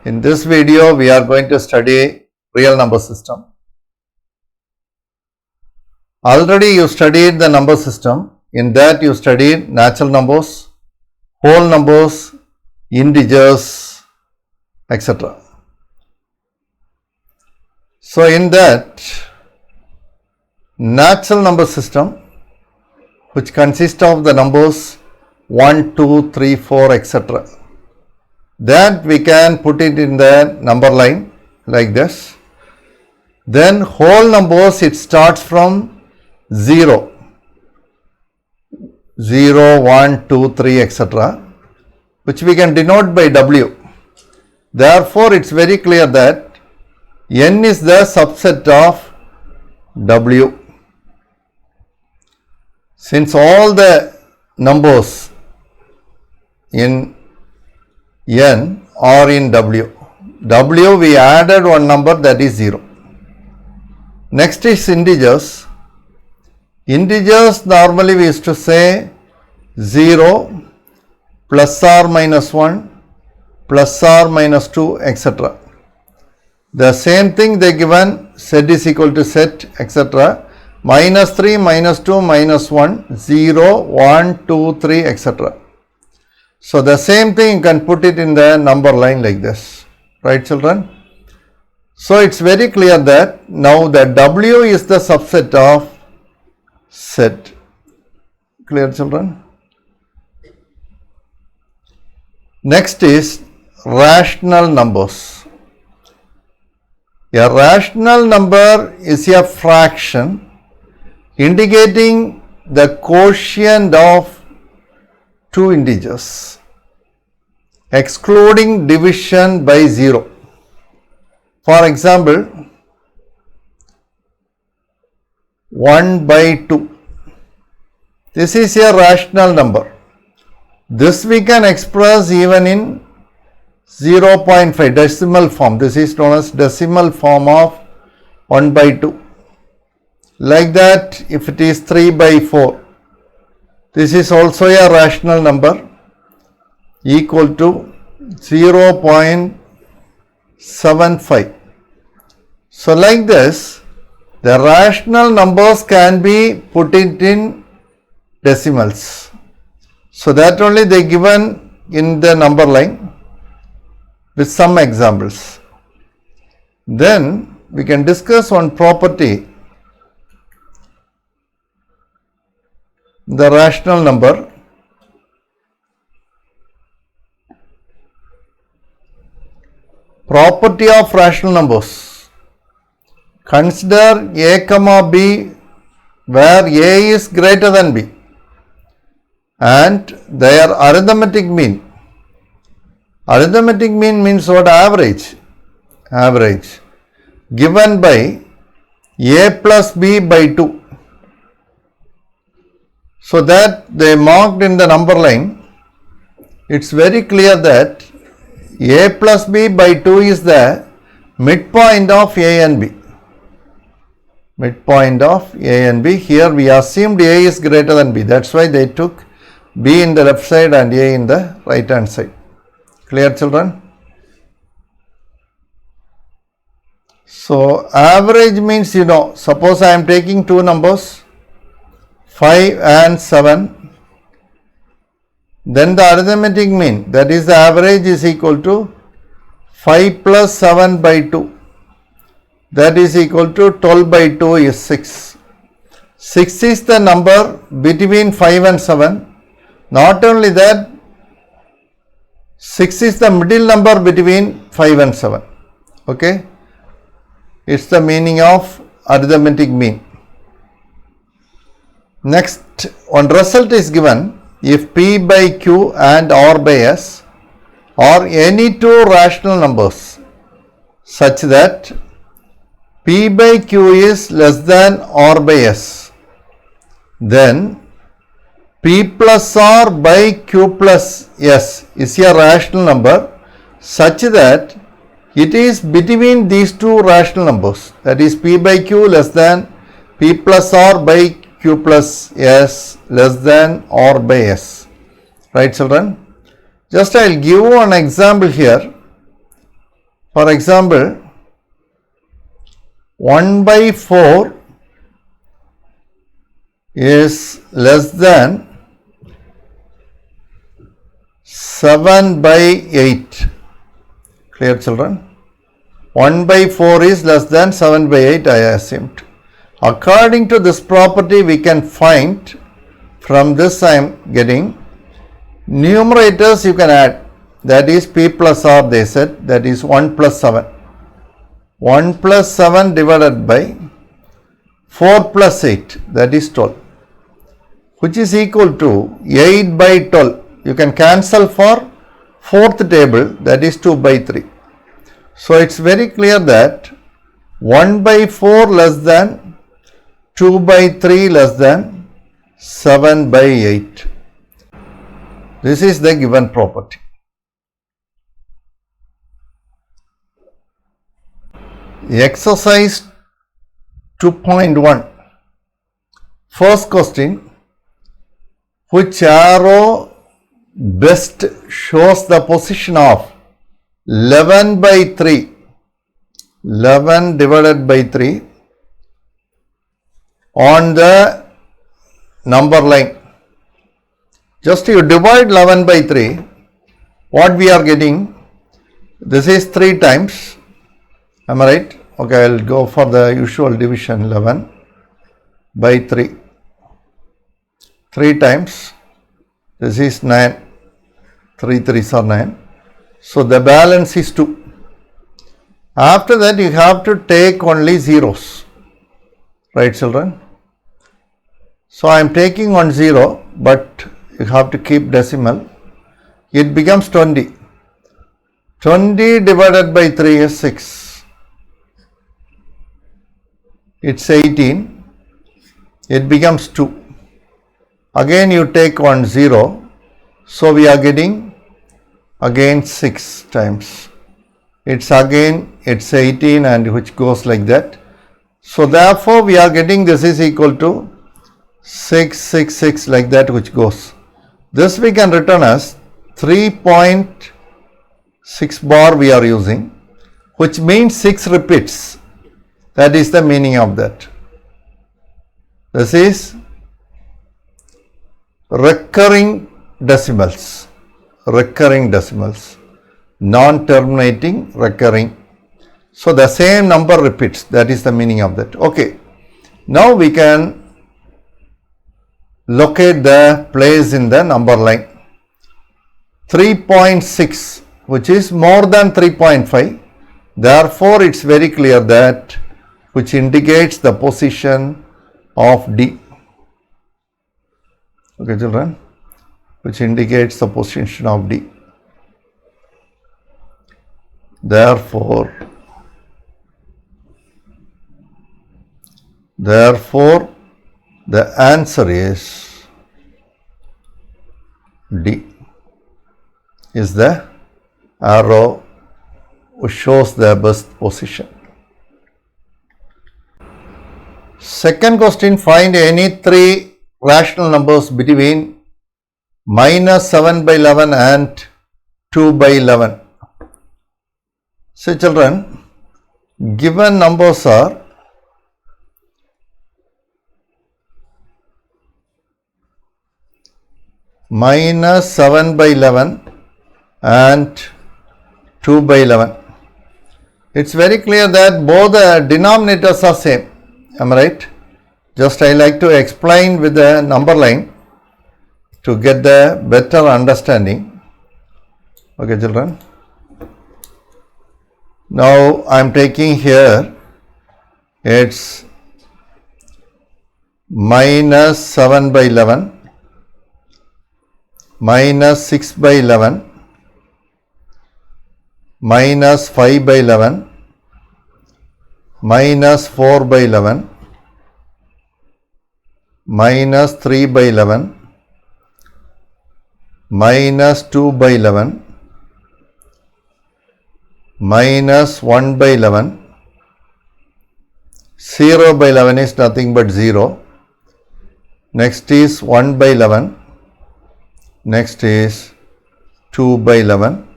In this video, we are going to study real number system. Already you studied the number system. In that you studied natural numbers, whole numbers, integers, etc. So in that natural number system, which consists of the numbers 1, 2, 3, 4, etc. that we can put it in the number line like this. Then whole numbers, it starts from 0, 0, 1, 2, 3, etc., which we can denote by W. Therefore, it is very clear that N is the subset of W. Since all the numbers in N are in W, we added one number, that is 0. Next is integers. Integers, normally we used to say 0, plus or minus 1, plus or minus 2, etc. The same thing they given, set is equal to set, etc. Minus 3, minus 2, minus 1, 0, 1, 2, 3, etc. So the same thing you can put it in the number line like this, right children? So it's very clear that now the W is the subset of set. Clear children? Next is rational numbers. A rational number is a fraction indicating the quotient of two integers, excluding division by 0. For example, 1 by 2. This is a rational number. This we can express even in 0.5 decimal form. This is known as decimal form of 1 by 2. Like that, if it is 3 by 4, this is also a rational number equal to 0.75. So like this, the rational numbers can be put it in decimals. So that only they given in the number line with some examples. Then we can discuss one property, the rational number. Property of rational numbers. Consider A comma B where A is greater than B and their arithmetic mean. Arithmetic mean means what? Average. Average given by A plus B by 2. So that they marked in the number line. It's very clear that A plus B by 2 is the midpoint of A and B. Midpoint of A and B. Here we assumed A is greater than B. That's why they took B in the left side and A in the right hand side. Clear children? So average means, suppose I am taking two numbers, 5 and 7. Then the arithmetic mean, that is the average, is equal to 5 plus 7 by 2. That is equal to 12 by 2 is 6. 6 is the number between 5 and 7. Not only that, 6 is the middle number between 5 and 7. Okay? It's the meaning of arithmetic mean. Next, one result is given if P by Q and R by S are any two rational numbers such that P by Q is less than R by S, then P plus R by Q plus S is a rational number such that it is between these two rational numbers, that is P by Q less than P plus R by Q plus S less than R by S. Right children? Just I will give one example here. For example, 1 by 4 is less than 7 by 8. Clear, children? 1 by 4 is less than 7 by 8, I assumed. According to this property, we can find, from this I am getting, numerators you can add, that is p plus r they said, that is 1 plus 7. 1 plus 7 divided by 4 plus 8, that is 12, which is equal to 8 by 12. You can cancel for fourth table, that is 2 by 3. So it's very clear that 1 by 4 less than 2 by 3 less than 7 by 8. This is the given property. Exercise 2.1. First question, which arrow best shows the position of 11 by 3, 11 divided by 3 on the number line? Just you divide 11 by 3, what we are getting, this is 3 times, am I right? Okay, I will go for the usual division, 11 by 3, 3 times, this is 9, 3 3s are 9. So the balance is 2. After that you have to take only zeros, right children? So I am taking one 0, but you have to keep decimal. It becomes 20. 20 divided by 3 is 6. It's 18. It becomes 2. Again you take one 0. So we are getting again 6 times. It's 18 and which goes like that. So therefore we are getting this is equal to 6 6 6 like that, which goes. This we can return as 3.6 bar we are using, which means 6 repeats. That is the meaning of that. This is recurring decimals, non-terminating, recurring. So the same number repeats, that is the meaning of that. Okay, now we can locate the place in the number line. 3.6, which is more than 3.5, therefore it's very clear that which indicates the position of D. Okay children, which indicates the position of D. Therefore the answer is D is the arrow which shows the best position. Second question, find any 3 rational numbers between minus 7 by 11 and 2 by 11. So children, given numbers are minus 7 by 11 and 2 by 11. It's very clear that both the denominators are same. Am I right? Just I like to explain with the number line to get the better understanding. Okay children. Now I am taking here, it's minus 7 by 11, minus 6 by 11, minus 5 by 11, minus 4 by 11, minus 3 by 11, minus 2 by 11, minus 1 by 11, 0 by 11 is nothing but 0, next is 1 by 11, next is 2 by 11,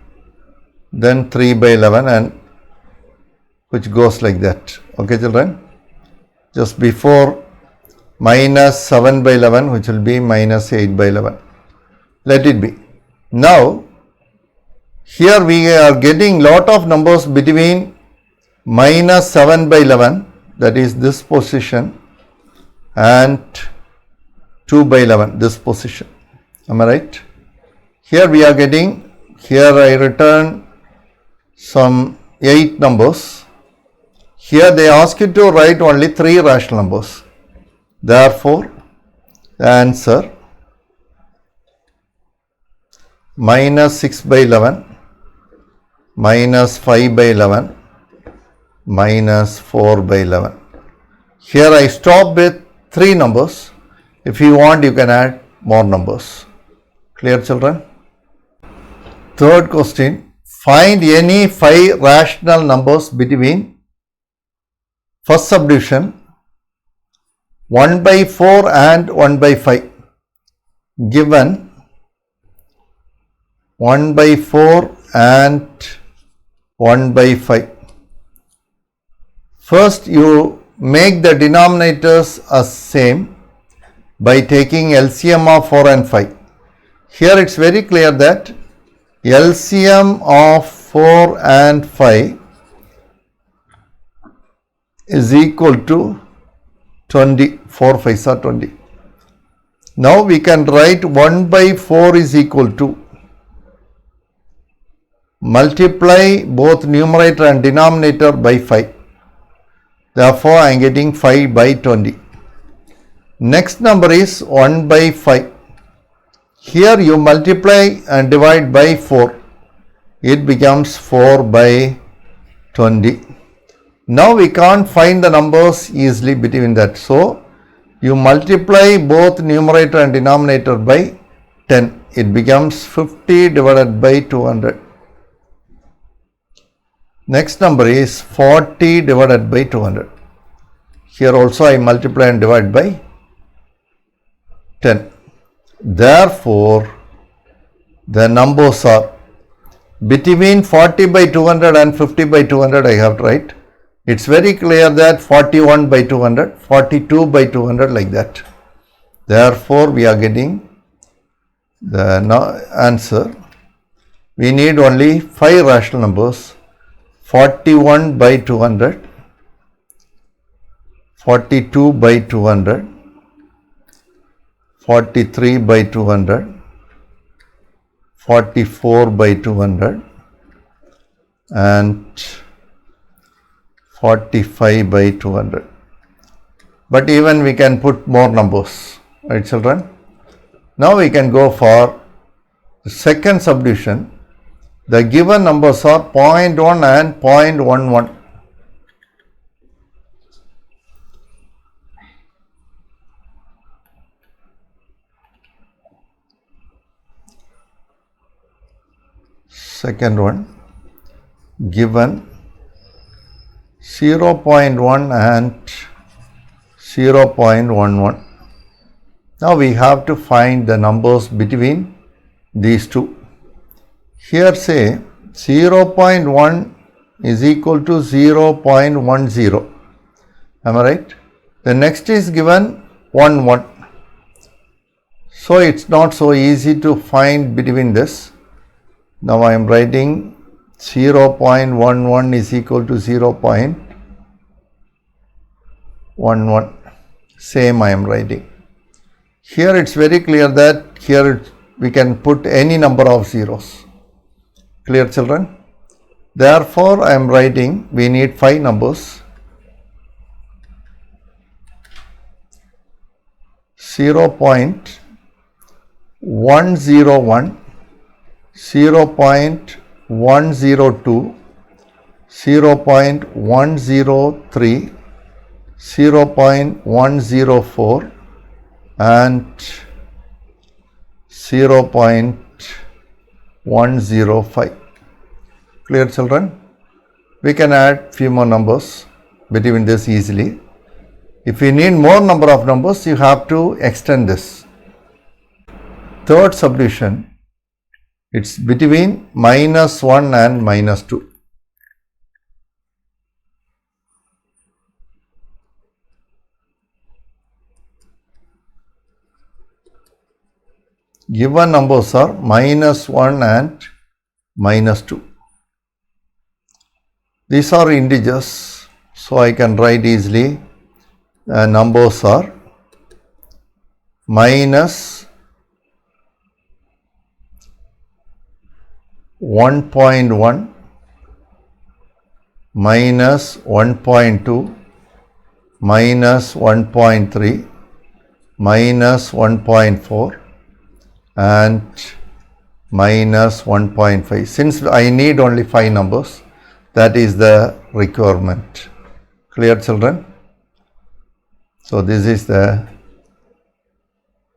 then 3 by 11 and which goes like that. Okay, children? Just before minus 7 by 11, which will be minus 8 by 11. Let it be. Now, here we are getting lot of numbers between minus 7 by 11, that is this position, and 2 by 11, this position. Am I right? Here we are getting, here I return some 8 numbers. Here they ask you to write only 3 rational numbers. Therefore, the answer minus 6 by 11, minus 5 by 11, minus 4 by 11. Here I stop with 3 numbers. If you want, you can add more numbers. Clear, children? Third question. Find any 5 rational numbers between first subdivision 1 by 4 and 1 by 5. Given 1 by 4 and 1 by 5. First, you make the denominators as same by taking LCM of 4 and 5. Here it's very clear that LCM of 4 and 5 is equal to 20. 4 5s are 20. Now we can write 1 by 4 is equal to, multiply both numerator and denominator by 5. Therefore, I am getting 5 by 20. Next number is 1 by 5. Here you multiply and divide by 4. It becomes 4 by 20. Now we can't find the numbers easily between that. So, you multiply both numerator and denominator by 10. It becomes 50 divided by 200. Next number is 40 divided by 200. Here also I multiply and divide by 10. Therefore, the numbers are between 40 by 200 and 50 by 200 I have to write. It's very clear that 41 by 200, 42 by 200 like that. Therefore, we are getting the answer. We need only 5 rational numbers. 41 by 200, 42 by 200, 43 by 200, 44 by 200 and 45 by 200. But even we can put more numbers, right, children? Now we can go for the second subdivision. The given numbers are 0.1 and 0.11. Second one, given 0.1 and 0.11. Now we have to find the numbers between these two. Here say 0.1 is equal to 0.10. Am I right? The next is given 1, 1. So it's not so easy to find between this. Now I am writing 0.11 is equal to 0.11. Same I am writing. Here it's very clear that here we can put any number of zeros. Clear, children? Therefore, I am writing we need 5 numbers. 0.101, 0.102, 0.103, 0.104 and 0.105. Clear, children? We can add few more numbers between this easily. If you need more number of numbers, you have to extend this. Third subdivision, it's between -1 and -2. Given numbers are minus 1 and minus 2. These are integers, so I can write easily. Numbers are minus 1.1, minus 1.2, minus 1.3, minus 1.4 and minus 1.5. Since I need only 5 numbers, that is the requirement. Clear, children? So this is the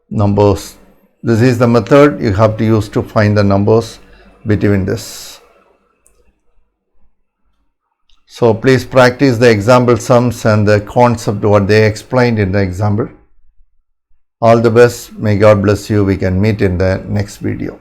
numbers. This is the method you have to use to find the numbers between this. So please practice the example sums and the concept what they explained in the example. All the best. May God bless you. We can meet in the next video.